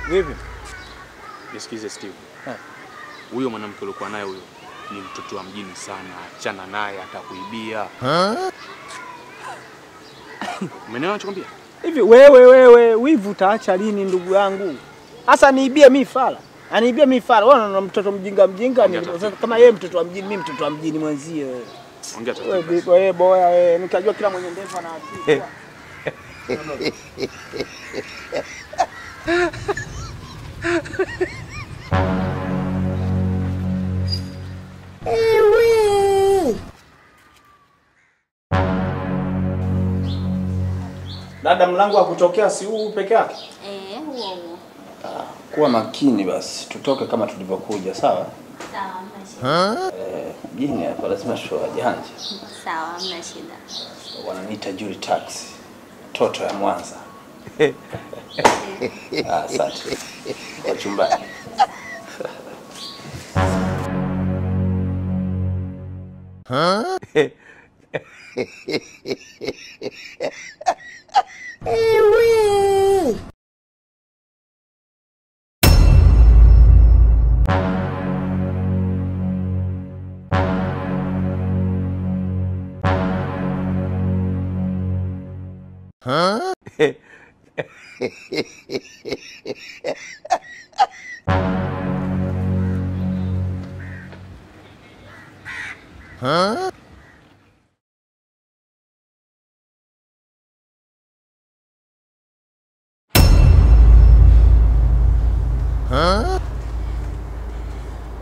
Vipi? Nisikize Steve. Huyo mwanamke uliokuwa naye huyo ni mtoto wa mjini sana. Achana naye atakuibia. Umeelewa ninachokwambia? Hivi wewe wivu utaacha lini ndugu yangu? Hasa niibie mimi fala. Aniibia mimi fala. Wewe una mtoto mjinga kama yeye mtoto wa mjini, mimi mtoto wa mjini mwenzie wewe. Ongea tu. Wewe boya wewe, nikajua kila mwenye ndevu ana akili. Dada, mlango wa kutokea si huu peke yake? Huo. Kuwa makini basi, tutoke kama tulivyokuja, sawa? Sawa, hamna shida. Mjini hapa lazima tuwe wajanja. Sawa, hamna shida. Wananiita Julie Taxi, toto ya Mwanza. Asante. Kwa chumbani.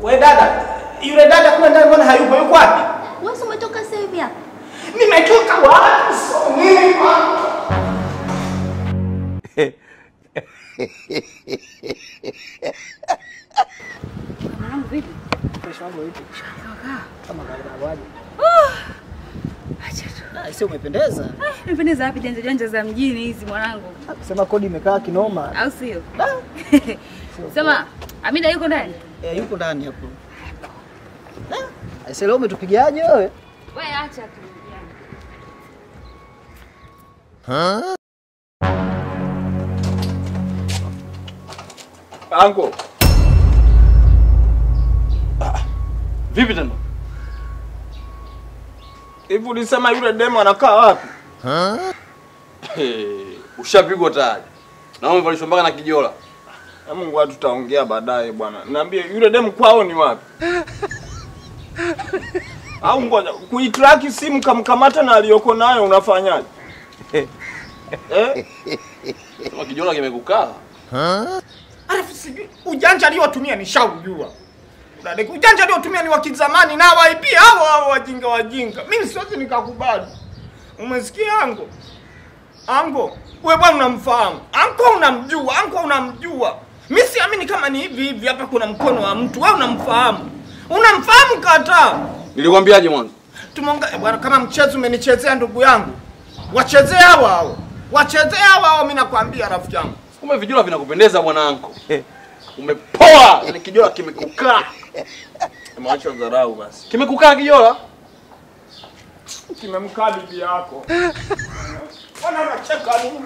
We dada, yule dada kule ndani mbona hayupo? Yuko wapi? Wewe umetoka sasa hivi hapa? Nimetoka wapi? So nini mama? Mwanangu vipi? Kesho wangu vipi? Shaka. Kama kawaida waje. Acha tu. Sio umependeza? Umependeza wapi janja za mjini hizi mwanangu? Sema kodi imekaa kinoma. Au sio? Sema Amida yuko ndani? Yuko ndani hapo. Sasa leo umetupigiaje wewe? Wewe acha tu. Anko. Vipi tena? Hivi ulisema yule demo anakaa wapi? Ushapigwa tayari. Na umevalishwa mpaka na kijola. Mungu watu tutaongea baadaye bwana. Niambie yule demo kwao ni wapi? Au ngoja kuitrack simu kamkamata na aliyoko nayo unafanyaje? Kama kijola kimekukaa. Alafu sijui ujanja aliotumia nishaujua. Dada, ujanja aliotumia ni wa kizamani na waipia hao wajinga. Mimi siwezi nikakubali. Umesikia Ango? Ango, wewe bwana unamfahamu. Ango unamjua. Mimi siamini kama ni hivi hapa kuna mkono wa mtu. Wewe unamfahamu. Unamfahamu kata. Nilikwambiaje mwanzo? Tumeongea bwana, kama mchezo umenichezea ndugu yangu. Wachezea hao. Wachezea hao mimi nakwambia rafiki yangu. Kumbe vijola vinakupendeza mwanangu. Umepoa, ni kijola kimekukaa. Maacha dharau basi. Kimekukaa kijola? Kimemkaa bibi yako. Bwana unacheka nini?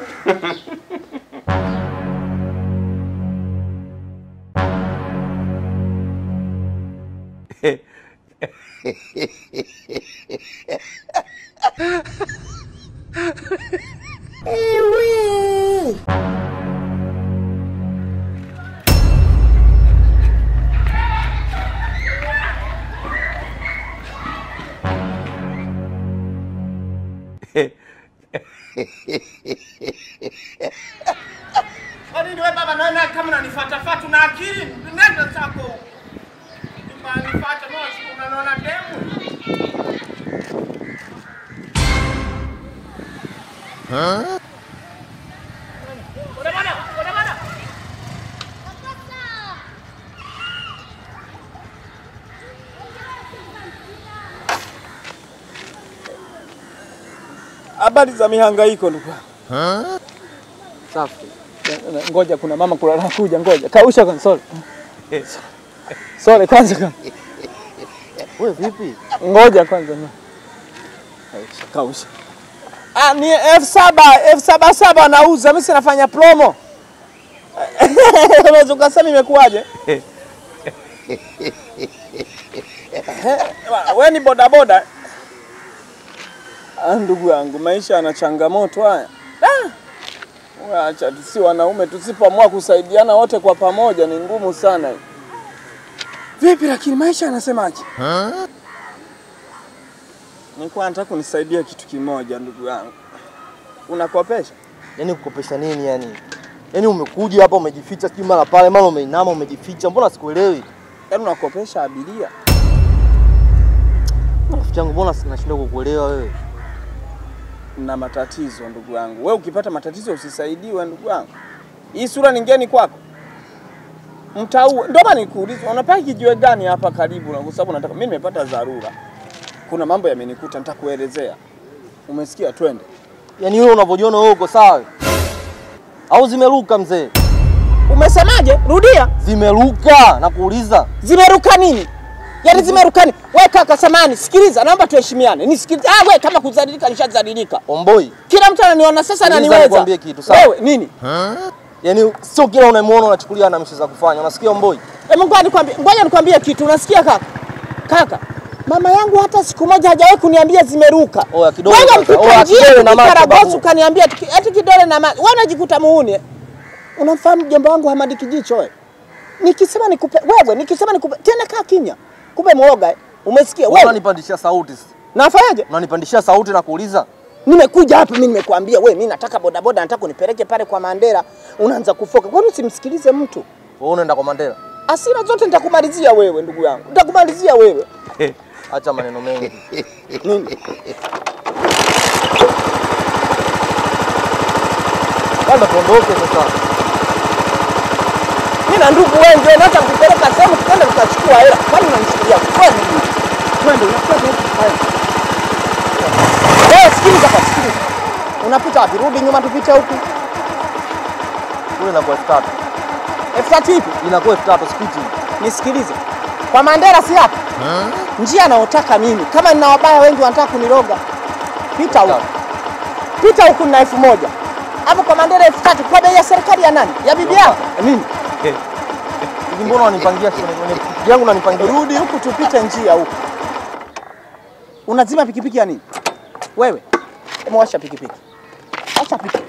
Kwani wewe baba naona kama unanifuata na akili nenda zako. Unanifuata mbona unaona demu? Ona bana. Habari za mihangaiko ndugu. Safi. Ngoja kuna mama kula anakuja, ngoja. Kausha konsole. Sole kwanza. Wewe vipi? Ngoja kwanza. Kausha. Ni F77 anauza, mimi sinafanya promo. Unaweza kusema imekuaje? Wewe ni boda boda. Ndugu yangu, maisha yana changamoto haya. Acha si wanaume tusipoamua kusaidiana wote kwa pamoja ni ngumu sana. Vipi lakini maisha yanasemaje? Nilikuwa nataka kunisaidia kitu kimoja ndugu yangu. Unakopesha? Yaani kukopesha nini yani? Yaani umekuja hapa umejificha sijui mara pale mara umeinama umejificha. Mbona sikuelewi? Yaani unakopesha abiria? Rafiki yangu mbona sinashindwa kukuelewa wewe? Na matatizo ndugu yangu. Wewe ukipata matatizo usisaidiwe ndugu yangu. Hii sura ni ngeni kwako. Mtau ndio maana nikuuliza unapaki kijiwe gani hapa karibu na kwa sababu nataka mimi nimepata dharura. Kuna mambo yamenikuta nitakuelezea. Umesikia twende. Yaani wewe unavyojiona wewe uko sawa? Au zimeruka mzee? Umesemaje? Rudia. Zimeruka nakuuliza. Zimeruka nini? Yaani zimeruka nini? Wewe kaka samani, sikiliza naomba tuheshimiane. Nisikilize. Wewe kama kuzadilika nishazadilika. Omboi. Kila mtu ananiona sasa ananiweza. Nikwambie kitu sawa. Wewe nini? Yaani sio kila unamuona unachukulia na mishe za kufanya. Unasikia Omboi? Ngoja nikwambie kitu. Unasikia kaka? Kaka, mama yangu hata siku moja hajawahi kuniambia zimeruka. Oya kidole. Oya kidole na macho. Karagosu kaniambia eti kidole na macho. Wewe unajikuta muuni. Unamfahamu mjomba wangu Hamadi Kijicho wewe? Nikisema nikupe tena kaa kimya. Kumbe muoga. Umesikia wewe? Unanipandishia sauti. Nafanyaje? Unanipandishia sauti na kuuliza. Nimekuja hapa mimi nimekuambia wewe mimi nataka boda boda nataka unipeleke pale kwa Mandela. Unaanza kufoka. Kwa nini usimsikilize mtu? Wewe unaenda kwa Mandela? Asira zote nitakumalizia wewe ndugu yangu. Nitakumalizia wewe. Acha maneno mengi. Nini? Kama tuondoke sasa. Mimi na ndugu wengi wanataka kupeleka sehemu twende tukachukua hela. Kwani unanishikilia kwani? Twende unakwenda huko. Wewe sikiliza kwa sikiliza. Unapita wapi? Rudi nyuma tupite huku. Kule na kwa F3. F3 ipi? Inakuwa F3 spiti. Nisikilize. Kwa Mandela si hapa. Njia naotaka mimi. Kama nina wabaya wengi wanataka kuniroga. Pita huko. Pita huku na 1000. Hapo kwa Mandela 3000 kwa bei ya serikali ya nani? Ya bibi yako. Mimi. Hivi mbona unanipangia yangu unanipangia? Rudi huku tupite njia huku. Unazima pikipiki ya nini? Wewe. Hebu washa pikipiki. Acha pikipiki.